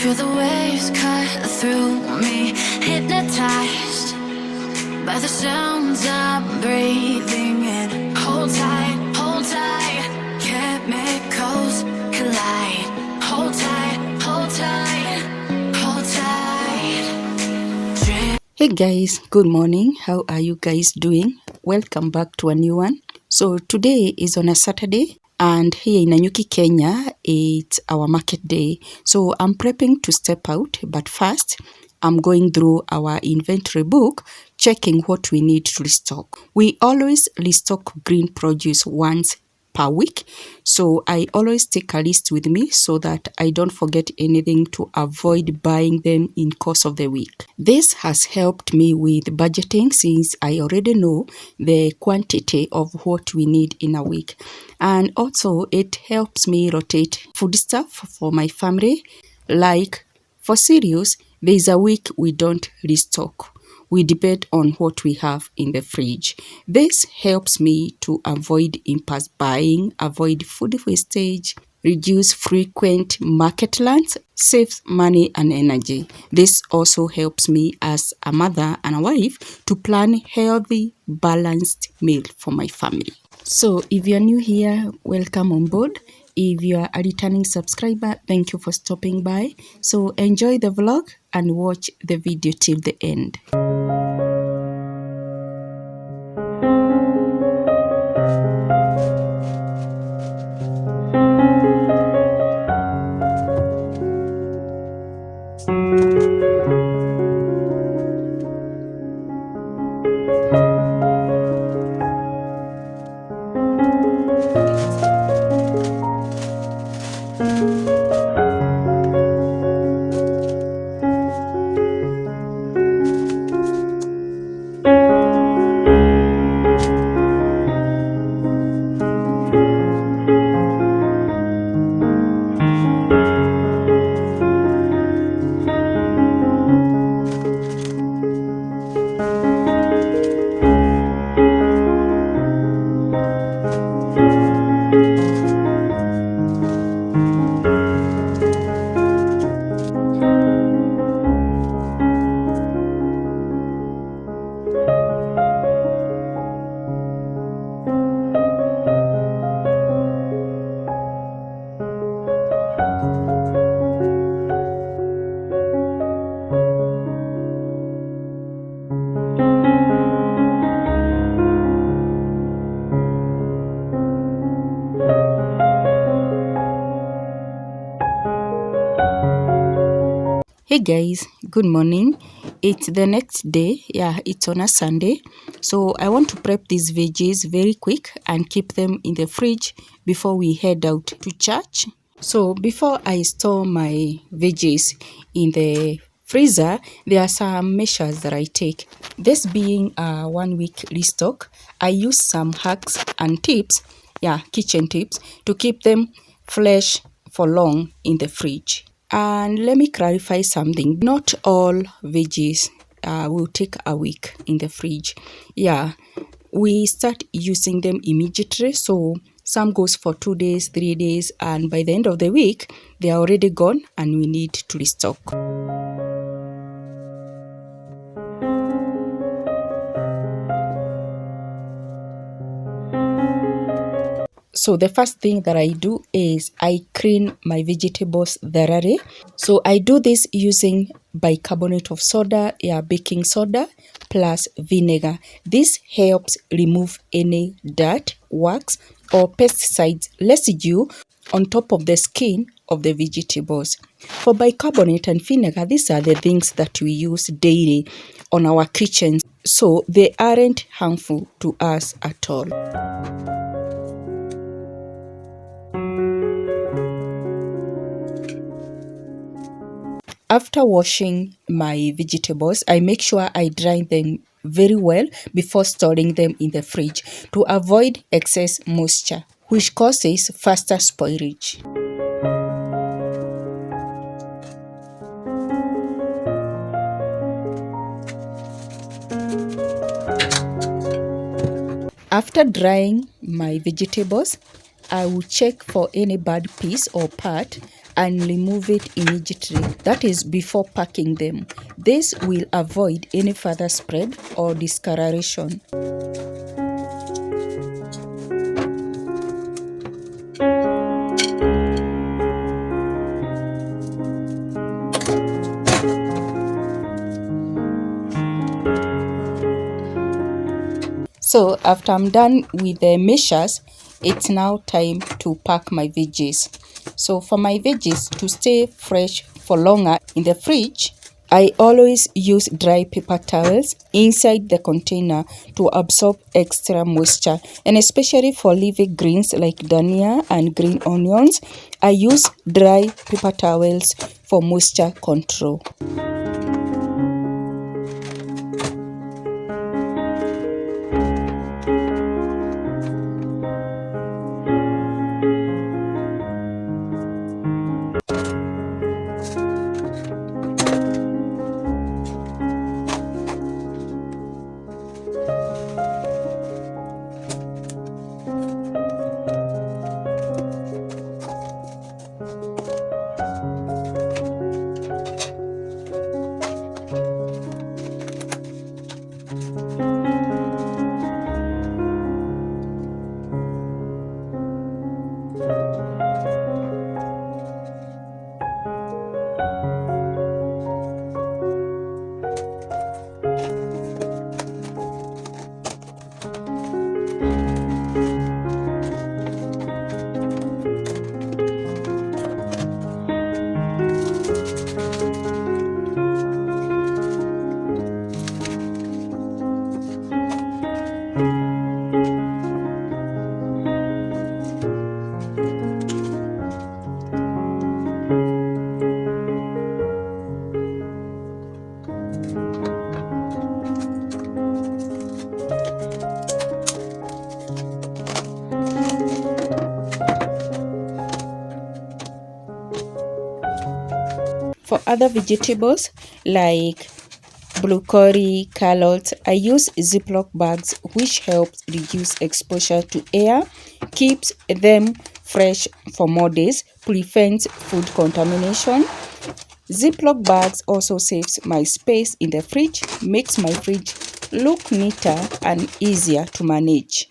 Feel the waves cut through me, hypnotized by the sounds I'm breathing in. Hold tight, chemicals collide. Hold tight, hold tight, hold tight. Hey guys, good morning. How are you guys doing? Welcome back to a new one. So today is on a Saturday and here in Nanyuki, Kenya, it's our market day. So I'm prepping to step out, but first I'm going through our inventory book, checking what we need to restock. We always restock green produce once per week. So I always take a list with me so that I don't forget anything to avoid buying them in course of the week. This has helped me with budgeting since I already know the quantity of what we need in a week. And also it helps me rotate food stuff for my family. Like for cereals, there is a week we don't restock. We depend on what we have in the fridge. This helps me to avoid impulse buying, avoid food wastage, reduce frequent market runs, saves money and energy. This also helps me as a mother and a wife to plan healthy, balanced meal for my family. So if you're new here, welcome on board. If you are a returning subscriber, thank you for stopping by. So enjoy the vlog and watch the video till the end. Hey guys, good morning. It's the next day. Yeah, it's on a Sunday. So I want to prep these veggies very quick and keep them in the fridge before we head out to church. So before I store my veggies in the freezer, there are some measures that I take. This being a 1 week restock, I use some hacks and tips, kitchen tips, to keep them fresh for long in the fridge. And let me clarify something. Not all veggies will take a week in the fridge. We start using them immediately. So some goes for 2 days, 3 days, and by the end of the week, they are already gone and we need to restock. So the first thing that I do is I clean my vegetables thoroughly. So I do this using bicarbonate of soda, baking soda, plus vinegar. This helps remove any dirt, wax, or pesticides residue on top of the skin of the vegetables. For bicarbonate and vinegar, these are the things that we use daily on our kitchens. So they aren't harmful to us at all. After washing my vegetables, I make sure I dry them very well before storing them in the fridge to avoid excess moisture, which causes faster spoilage. After drying my vegetables, I will check for any bad piece or part and remove it immediately, that is before packing them. This will avoid any further spread or discoloration. So after I'm done with the measures, it's now time to pack my veggies. So for my veggies to stay fresh for longer in the fridge, I always use dry paper towels inside the container to absorb extra moisture, and especially for leafy greens like dhania and green onions, I use dry paper towels for moisture control. For other vegetables like broccoli, carrots, I use Ziploc bags, which helps reduce exposure to air, keeps them fresh for more days, prevents food contamination. Ziploc bags also saves my space in the fridge, makes my fridge look neater and easier to manage.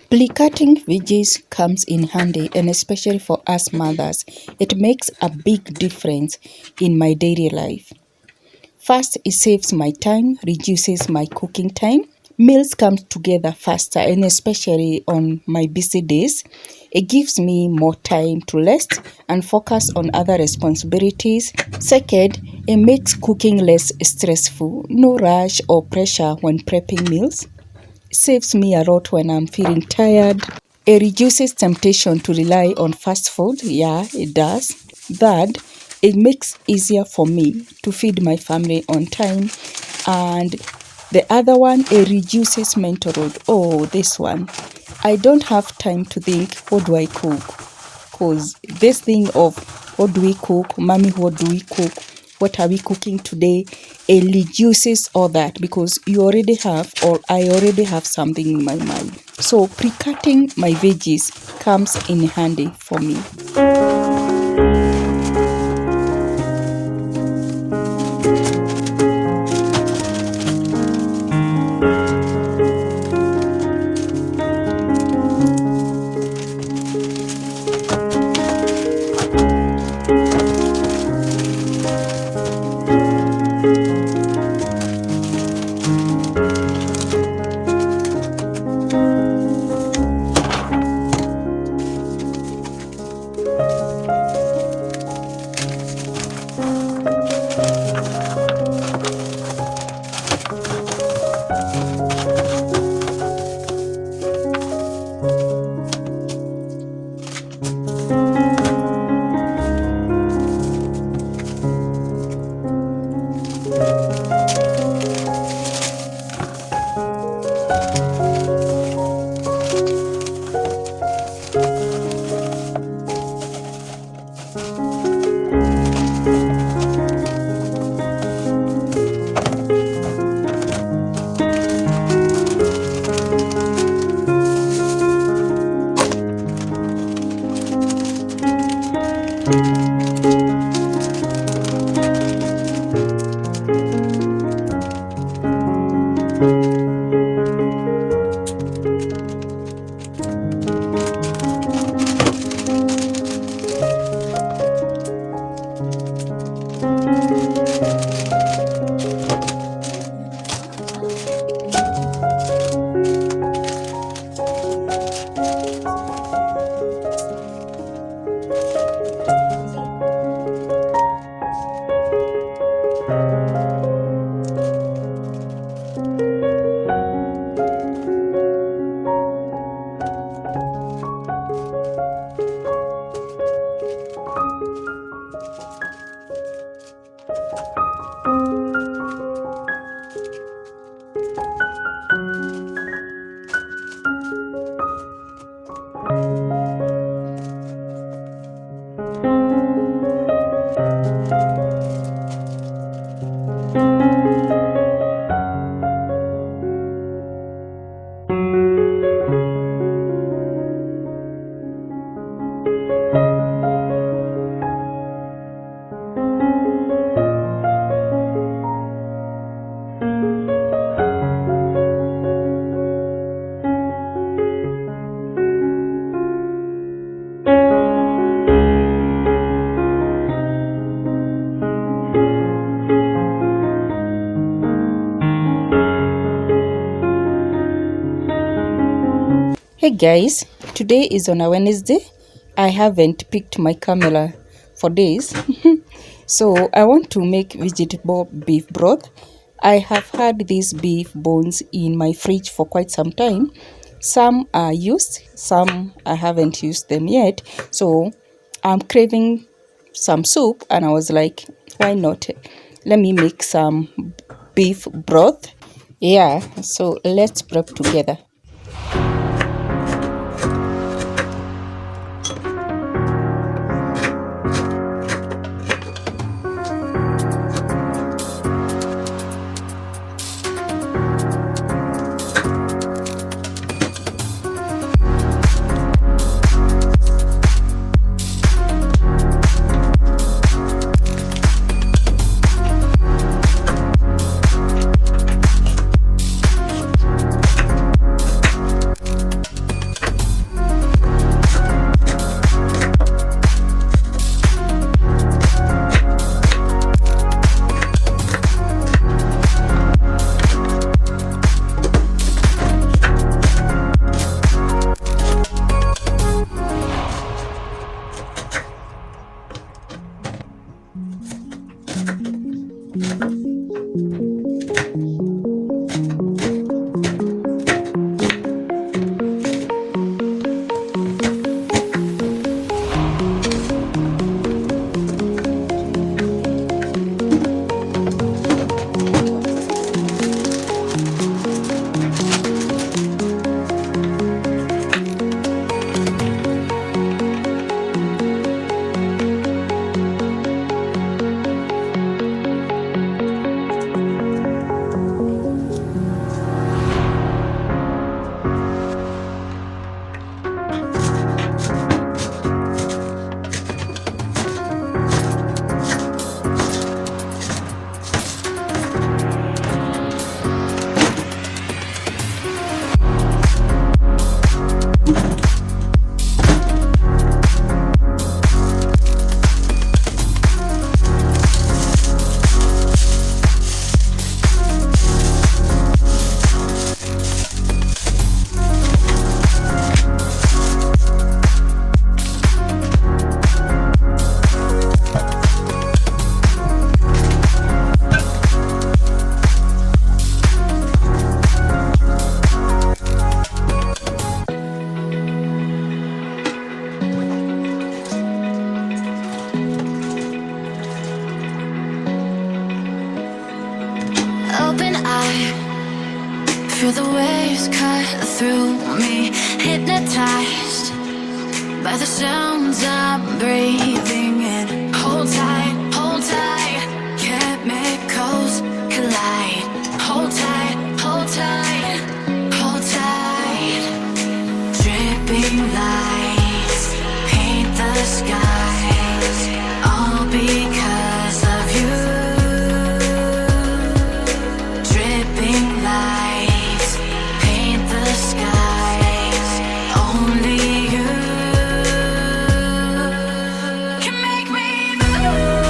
Pre-cutting veggies comes in handy, and especially for us mothers, it makes a big difference in my daily life. First, it saves my time, reduces my cooking time. Meals come together faster, and especially on my busy days, it gives me more time to rest and focus on other responsibilities. Second, it makes cooking less stressful, no rush or pressure when prepping meals. Saves me a lot when I'm feeling tired. It reduces temptation to rely on fast food. Yeah, it does. Third, it makes easier for me to feed my family on time. And the other one, it reduces mental load. Oh, this one. I don't have time to think, what do I cook? Because this thing of what do we cook, mommy, what do we cook, what are we cooking today, it reduces all that because you already have, or I already have something in my mind. So pre-cutting my veggies comes in handy for me. Hey guys, today is on a Wednesday. I haven't picked my camera for days. So I want to make vegetable beef broth. I have had these beef bones in my fridge for quite some time. Some are used, some I haven't used them yet. So I'm craving some soup and I was like, why not? Let me make some beef broth. Yeah, so let's prep together. Open eye, feel the waves cut through me, hypnotized by the sounds I'm breathing in. Hold tight, chemicals collide. Hold tight, hold tight, hold tight. Dripping lights paint the skies, all because of you. Dripping lights paint the skies, only you can make me move.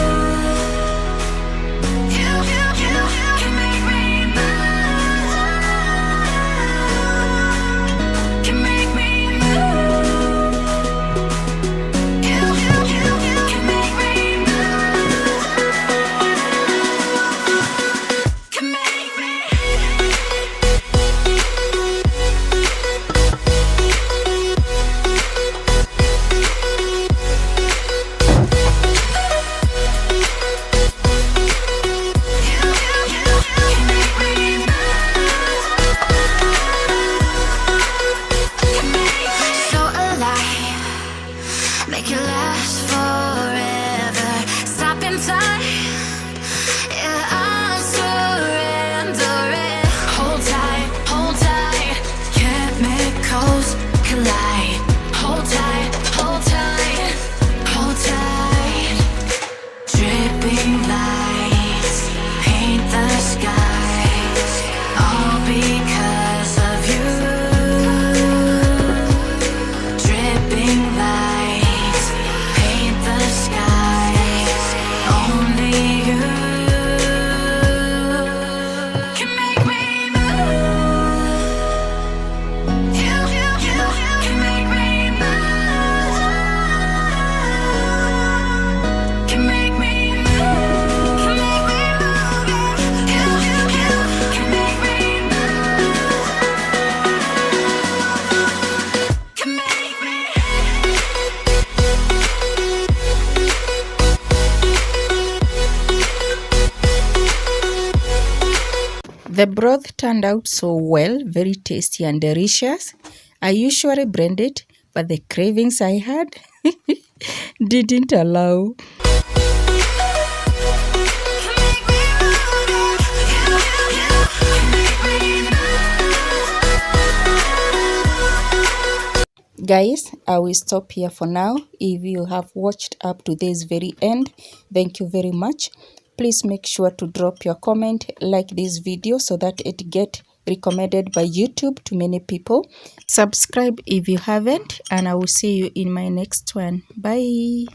The broth turned out so well, very tasty and delicious. I usually blend it, but the cravings I had didn't allow. Guys, I will stop here for now. If you have watched up to this very end, thank you very much. Please make sure to drop your comment, like this video so that it get recommended by YouTube to many people. Subscribe if you haven't, and I will see you in my next one. Bye.